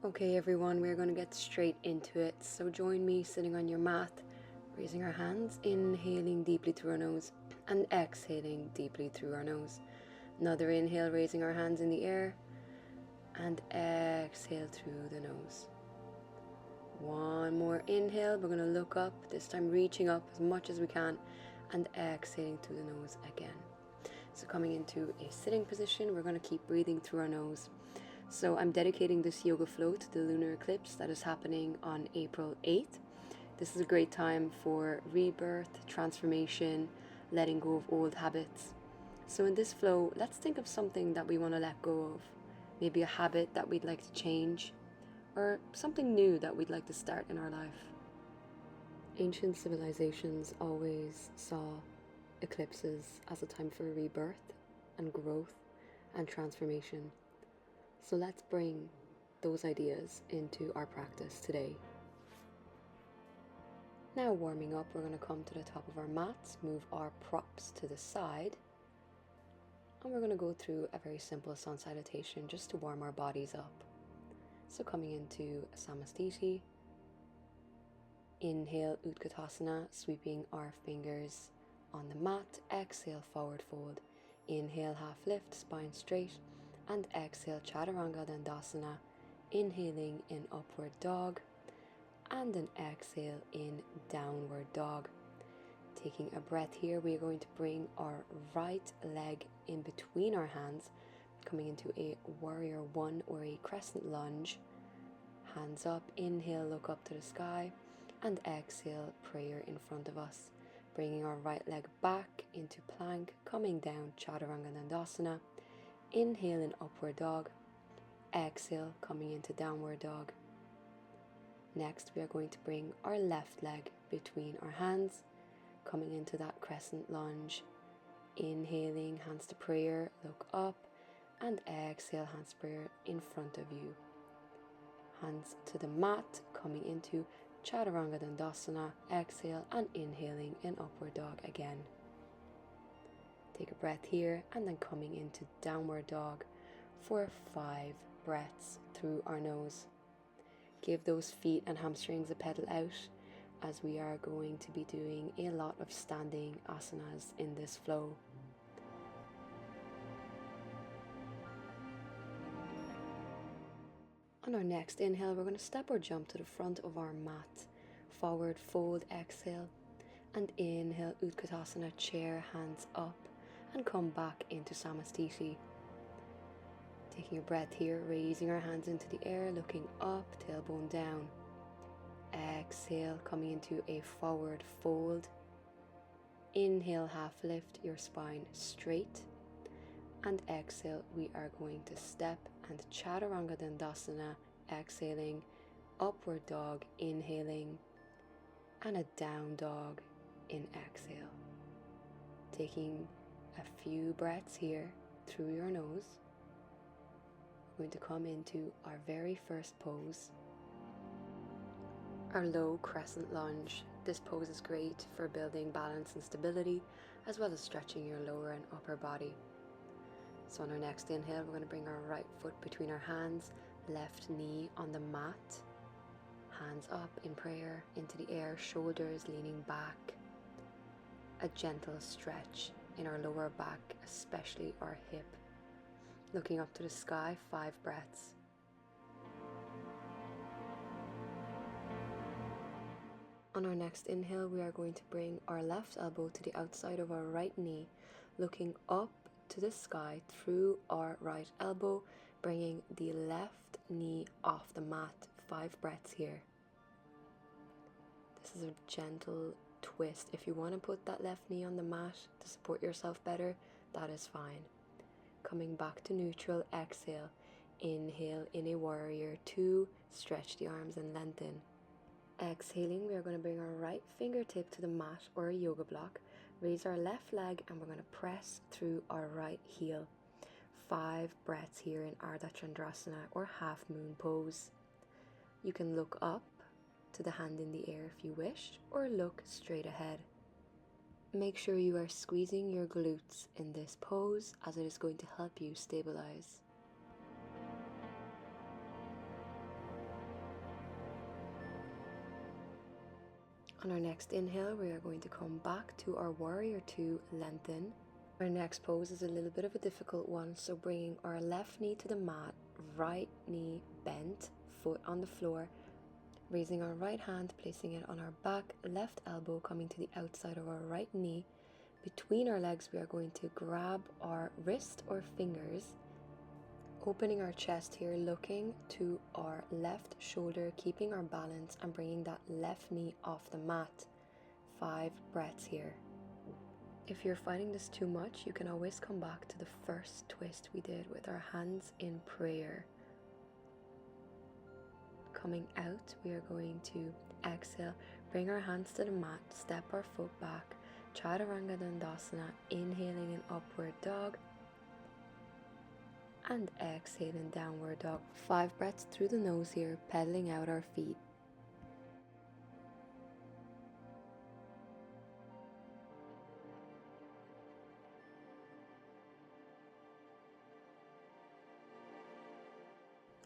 Okay everyone, we're going to get straight into it. So join me sitting on your mat, raising our hands, inhaling deeply through our nose and exhaling deeply through our nose. Another inhale, raising our hands in the air, and exhale through the nose. One more inhale, we're going to look up, this time reaching up as much as we can and exhaling through the nose again. So coming into a sitting position, we're going to keep breathing through our nose. So I'm dedicating this yoga flow to the lunar eclipse that is happening on April 8th. This is a great time for rebirth, transformation, letting go of old habits. So in this flow, let's think of something that we want to let go of. Maybe a habit that we'd like to change, or something new that we'd like to start in our life. Ancient civilizations always saw eclipses as a time for rebirth and growth and transformation. So let's bring those ideas into our practice today. Now warming up, we're going to come to the top of our mats, move our props to the side, and we're going to go through a very simple sun salutation just to warm our bodies up. So coming into Samastiti, inhale Utkatasana, sweeping our fingers on the mat, exhale forward fold, inhale half lift, spine straight, and exhale Chaturanga Dandasana, inhaling in upward dog and an exhale in downward dog. Taking a breath here, we are going to bring our right leg in between our hands, coming into a warrior one or a crescent lunge. Hands up, inhale, look up to the sky, and exhale, prayer in front of us. Bringing our right leg back into plank, coming down Chaturanga Dandasana. Inhale in upward dog, exhale coming into downward dog. Next we are going to bring our left leg between our hands, coming into that crescent lunge. Inhaling, hands to prayer, look up, and exhale, hands to prayer in front of you. Hands to the mat, coming into Chaturanga Dandasana, exhale and inhaling in upward dog again. Take a breath here and then coming into downward dog for 5 breaths through our nose. Give those feet and hamstrings a pedal out, as we are going to be doing a lot of standing asanas in this flow. On our next inhale, we're going to step or jump to the front of our mat. Forward fold, exhale, and inhale Utkatasana, chair, hands up, and come back into Samastiti. Taking a breath here, raising our hands into the air, looking up, tailbone down. Exhale, coming into a forward fold. Inhale, half lift your spine straight. And exhale, we are going to step and Chaturanga Dandasana, exhaling, upward dog, inhaling, and a down dog in exhale. Taking a few breaths here through your nose. We're going to come into our very first pose, our low crescent lunge. This pose is great for building balance and stability, as well as stretching your lower and upper body. So on our next inhale, we're going to bring our right foot between our hands, left knee on the mat, hands up in prayer, into the air, shoulders leaning back. A gentle stretch in our lower back, especially our hip. Looking up to the sky, 5 breaths. On our next inhale, we are going to bring our left elbow to the outside of our right knee, looking up to the sky through our right elbow, bringing the left knee off the mat. 5 breaths here. This is a gentle twist. If you want to put that left knee on the mat to support yourself better, that is fine. Coming back to neutral, exhale. Inhale in a warrior 2, stretch the arms and lengthen. Exhaling, we are going to bring our right fingertip to the mat or a yoga block, raise our left leg, and we're going to press through our right heel. 5 breaths here in Ardha Chandrasana or half moon pose. You can look up to the hand in the air if you wish, or look straight ahead. Make sure you are squeezing your glutes in this pose, as it is going to help you stabilize. On our next inhale, we are going to come back to our warrior two, lengthen. Our next pose is a little bit of a difficult one, so bringing our left knee to the mat, right knee bent, foot on the floor, raising our right hand, placing it on our back, left elbow coming to the outside of our right knee. Between our legs, we are going to grab our wrist or fingers, opening our chest here, looking to our left shoulder, keeping our balance and bringing that left knee off the mat. 5 breaths here. If you're finding this too much, you can always come back to the first twist we did with our hands in prayer. Coming out, we are going to exhale, bring our hands to the mat, step our foot back, Chaturanga Dandasana, inhaling in upward dog and exhaling downward dog. 5 breaths through the nose here, pedaling out our feet.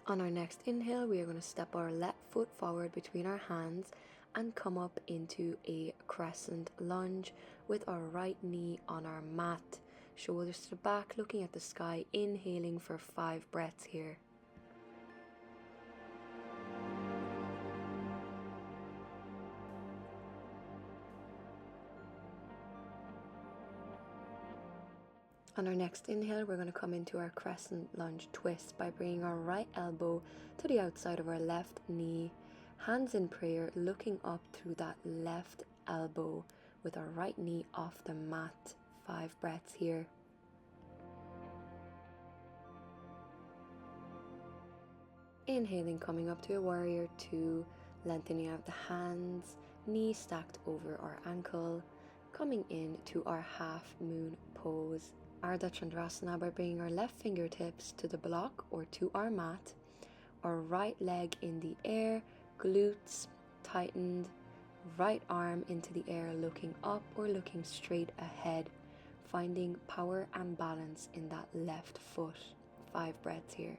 On our next inhale, we are going to step our left foot forward between our hands and come up into a crescent lunge with our right knee on our mat. Shoulders to the back, looking at the sky, inhaling for 5 breaths here. On our next inhale, we're going to come into our crescent lunge twist by bringing our right elbow to the outside of our left knee, hands in prayer, looking up through that left elbow with our right knee off the mat. 5 breaths here. Inhaling, coming up to a warrior two, lengthening out the hands, knee stacked over our ankle, coming in to our half moon pose. Ardha Chandrasana by bringing our left fingertips to the block or to our mat, our right leg in the air, glutes tightened, right arm into the air, looking up or looking straight ahead, finding power and balance in that left foot. 5 breaths here.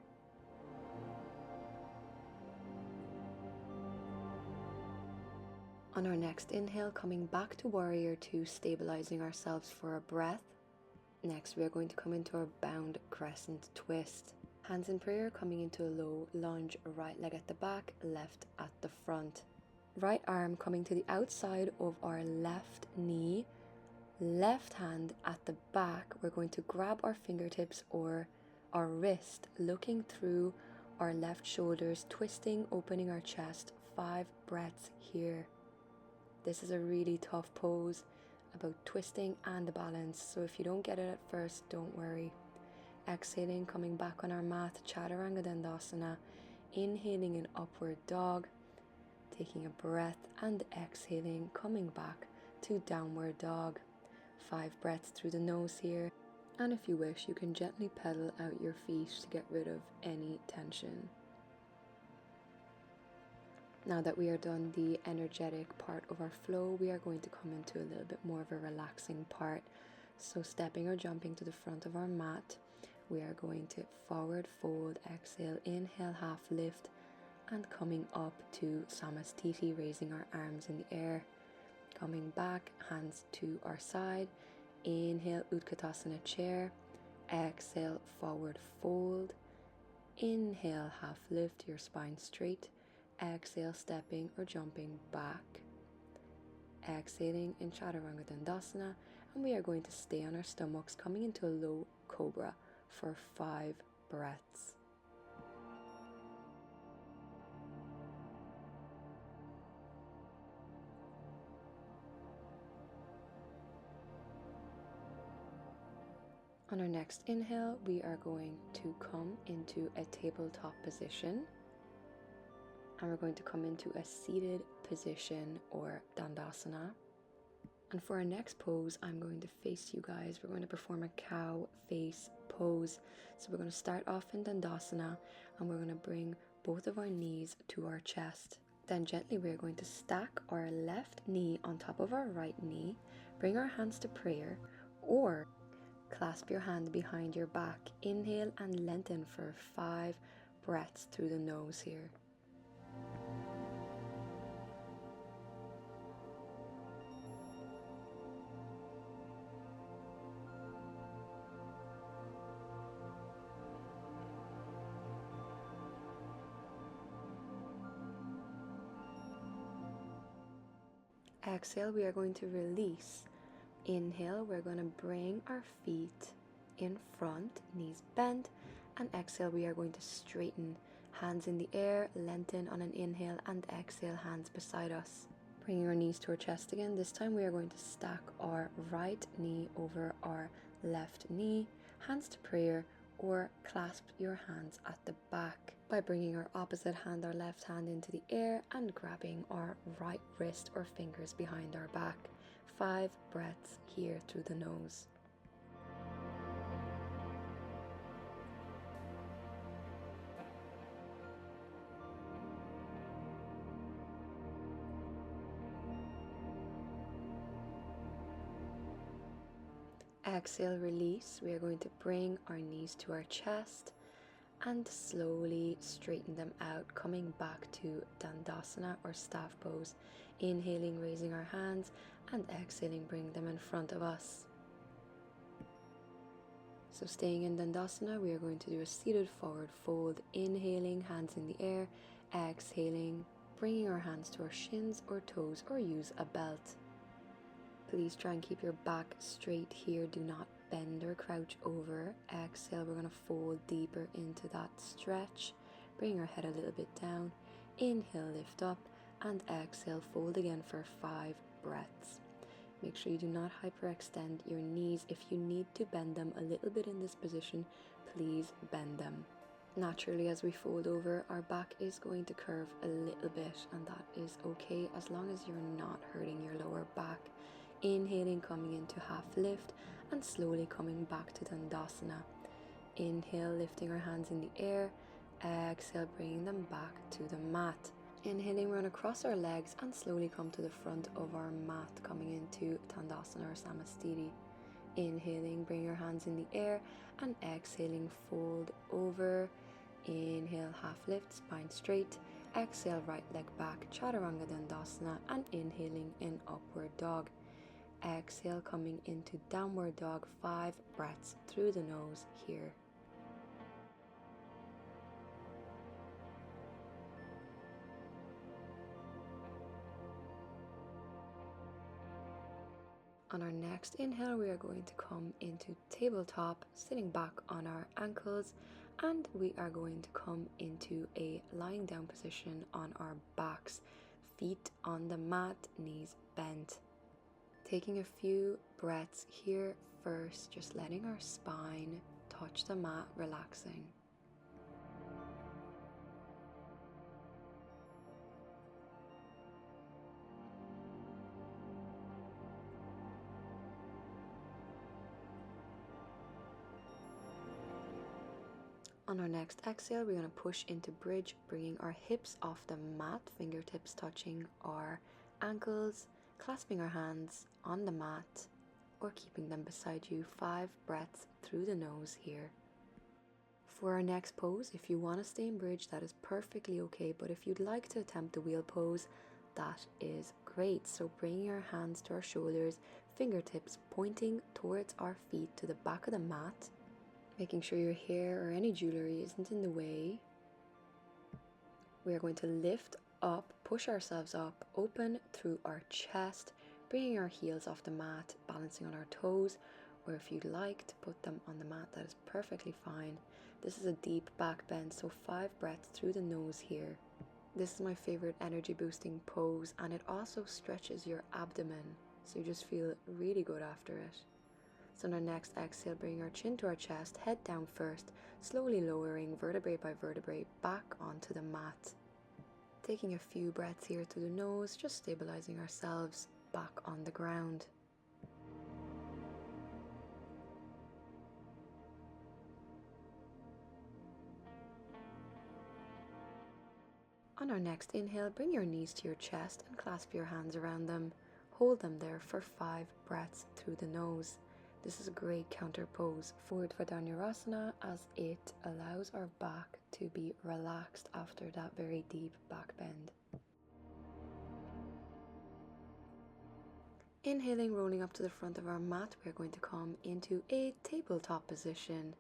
On our next inhale, coming back to warrior two, stabilizing ourselves for a breath. Next, we are going to come into our bound crescent twist. Hands in prayer, coming into a low lunge, right leg at the back, left at the front. Right arm coming to the outside of our left knee, left hand at the back. We're going to grab our fingertips or our wrist, looking through our left shoulders, twisting, opening our chest. 5 breaths here. This is a really tough pose about twisting and the balance, so if you don't get it at first, don't worry. Exhaling, coming back on our mat, Chaturanga Dandasana, inhaling in upward dog, taking a breath and exhaling, coming back to downward dog. 5 breaths through the nose here, and if you wish, you can gently pedal out your feet to get rid of any tension. Now that we are done the energetic part of our flow, we are going to come into a little bit more of a relaxing part. So stepping or jumping to the front of our mat, we are going to forward fold, exhale, inhale, half lift, and coming up to Samastiti, raising our arms in the air. Coming back, hands to our side, inhale, Utkatasana chair, exhale, forward fold, inhale, half lift, your spine straight. Exhale, stepping or jumping back. Exhaling in Chaturanga Dandasana, and we are going to stay on our stomachs, coming into a low cobra for 5 breaths. On our next inhale, we are going to come into a tabletop position. And we're going to come into a seated position or Dandasana. And for our next pose, I'm going to face you guys. We're going to perform a cow face pose. So we're going to start off in Dandasana, and we're going to bring both of our knees to our chest. Then gently we're going to stack our left knee on top of our right knee, bring our hands to prayer, or clasp your hand behind your back. Inhale and lengthen for 5 breaths through the nose here. Exhale, we are going to release. Inhale, we're going to bring our feet in front, knees bent, and exhale, we are going to straighten. Hands in the air, lengthen on an inhale, and exhale, hands beside us. Bringing our knees to our chest again. This time we are going to stack our right knee over our left knee, hands to prayer, or clasp your hands at the back by bringing our opposite hand, our left hand, into the air and grabbing our right wrist or fingers behind our back. 5 breaths here through the nose. Exhale, release. We are going to bring our knees to our chest and slowly straighten them out, coming back to Dandasana or staff pose. Inhaling, raising our hands, and exhaling, bring them in front of us. So staying in Dandasana, we are going to do a seated forward fold. Inhaling, hands in the air. Exhaling, bringing our hands to our shins or toes, or use a belt. Please try and keep your back straight here. Do not bend or crouch over. Exhale, we're going to fold deeper into that stretch. Bring our head a little bit down. Inhale, lift up, and exhale, fold again for 5 breaths. Make sure you do not hyperextend your knees. If you need to bend them a little bit in this position, please bend them. Naturally, as we fold over, our back is going to curve a little bit, and that is okay as long as you're not hurting your lower back. Inhaling, coming into half lift, and slowly coming back to Dandasana. Inhale, lifting our hands in the air. Exhale, bringing them back to the mat. Inhaling, we're going to cross our legs and slowly come to the front of our mat, coming into Tandasana or Samastiti. Inhaling, bring your hands in the air, and exhaling, fold over. Inhale, half lift, spine straight. Exhale, right leg back, Chaturanga Dandasana, and inhaling in upward dog. Exhale, coming into downward dog. 5 breaths through the nose here. On our next inhale, we are going to come into tabletop, sitting back on our ankles, and we are going to come into a lying down position on our backs, feet on the mat, knees bent. Taking a few breaths here first, just letting our spine touch the mat, relaxing. On our next exhale, we're going to push into bridge, bringing our hips off the mat, fingertips touching our ankles, clasping our hands on the mat or keeping them beside you. 5 breaths through the nose here. For our next pose, if you want to stay in bridge, that is perfectly okay, but if you'd like to attempt the wheel pose, that is great. So bringing our hands to our shoulders, fingertips pointing towards our feet to the back of the mat, making sure your hair or any jewelry isn't in the way. We are going to lift up, push ourselves up, open through our chest, bringing our heels off the mat, balancing on our toes, or if you'd like to put them on the mat, that is perfectly fine. This is a deep back bend, so 5 breaths through the nose here. This is my favorite energy boosting pose, and it also stretches your abdomen, so you just feel really good after it. So on our next exhale, bring our chin to our chest, head down first, slowly lowering vertebrae by vertebrae back onto the mat. Taking a few breaths here through the nose, just stabilizing ourselves back on the ground. On our next inhale, bring your knees to your chest and clasp your hands around them. Hold them there for 5 breaths through the nose. This is a great counter pose for Dhanurasana, as it allows our back to be relaxed after that very deep back bend. Inhaling, rolling up to the front of our mat, we are going to come into a tabletop position,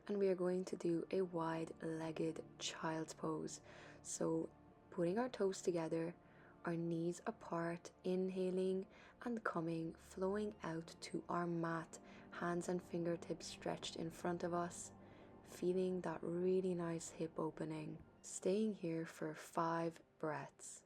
and we are going to do a wide-legged child's pose. So putting our toes together, our knees apart, inhaling and coming, flowing out to our mat, hands and fingertips stretched in front of us, feeling that really nice hip opening. Staying here for 5 breaths.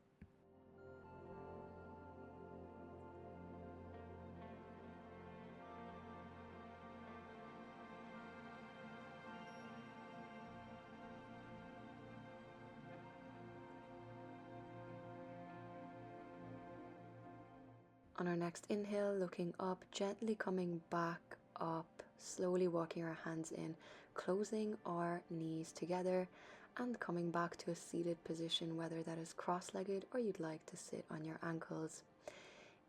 On our next inhale, looking up, gently coming back up, slowly walking our hands in, closing our knees together and coming back to a seated position, whether that is cross-legged or you'd like to sit on your ankles.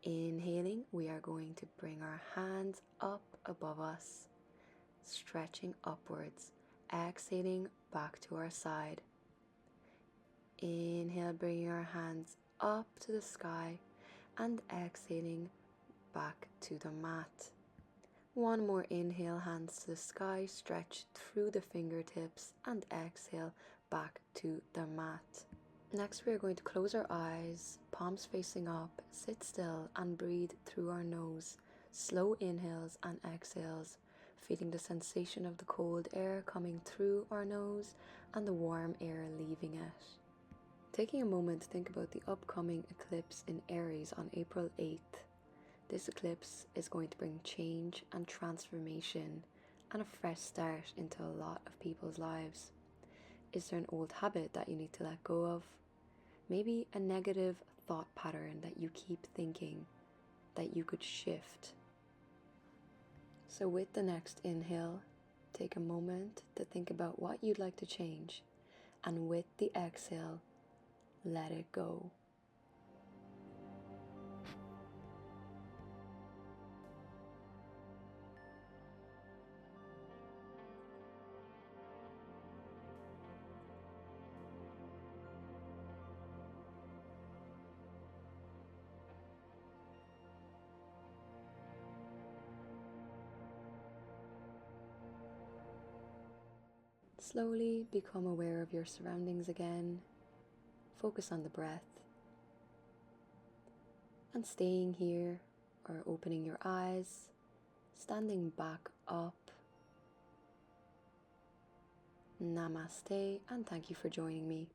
Inhaling, we are going to bring our hands up above us, stretching upwards. Exhaling, back to our side. Inhale, bringing our hands up to the sky, and exhaling back to the mat. One more inhale, hands to the sky, stretch through the fingertips, and exhale back to the mat. Next, we are going to close our eyes, palms facing up, sit still and breathe through our nose. Slow inhales and exhales, feeling the sensation of the cold air coming through our nose and the warm air leaving it. Taking a moment to think about the upcoming eclipse in Aries on April 8th. This eclipse is going to bring change and transformation and a fresh start into a lot of people's lives. Is there an old habit that you need to let go of? Maybe a negative thought pattern that you keep thinking that you could shift. So with the next inhale, take a moment to think about what you'd like to change, and with the exhale, let it go. Slowly become aware of your surroundings again. Focus on the breath. And staying here, or opening your eyes, standing back up. Namaste, and thank you for joining me.